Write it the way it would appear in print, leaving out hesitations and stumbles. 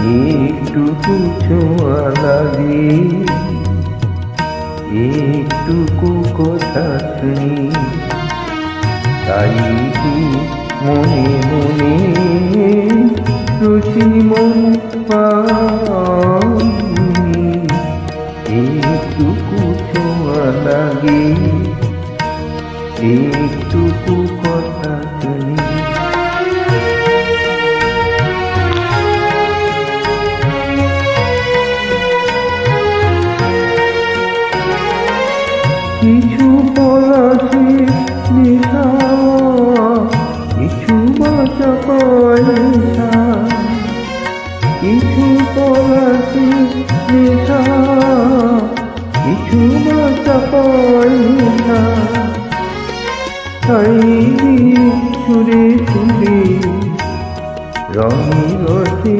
একটুকু ছোঁয়া লাগে, একটুকু কথা শুনি, তাই কি মনে মনে রুচি মন পাই। একটুকু ছোঁয়া লাগে, একটুকু কথা শুনি। কিছু পলাশি নিশা, কিছু বাঁচা পয়সা, কিছু পলাশি নিশা, কিছু বাঁচা পয়সা, তাই সুরে সুরে রঙে রসে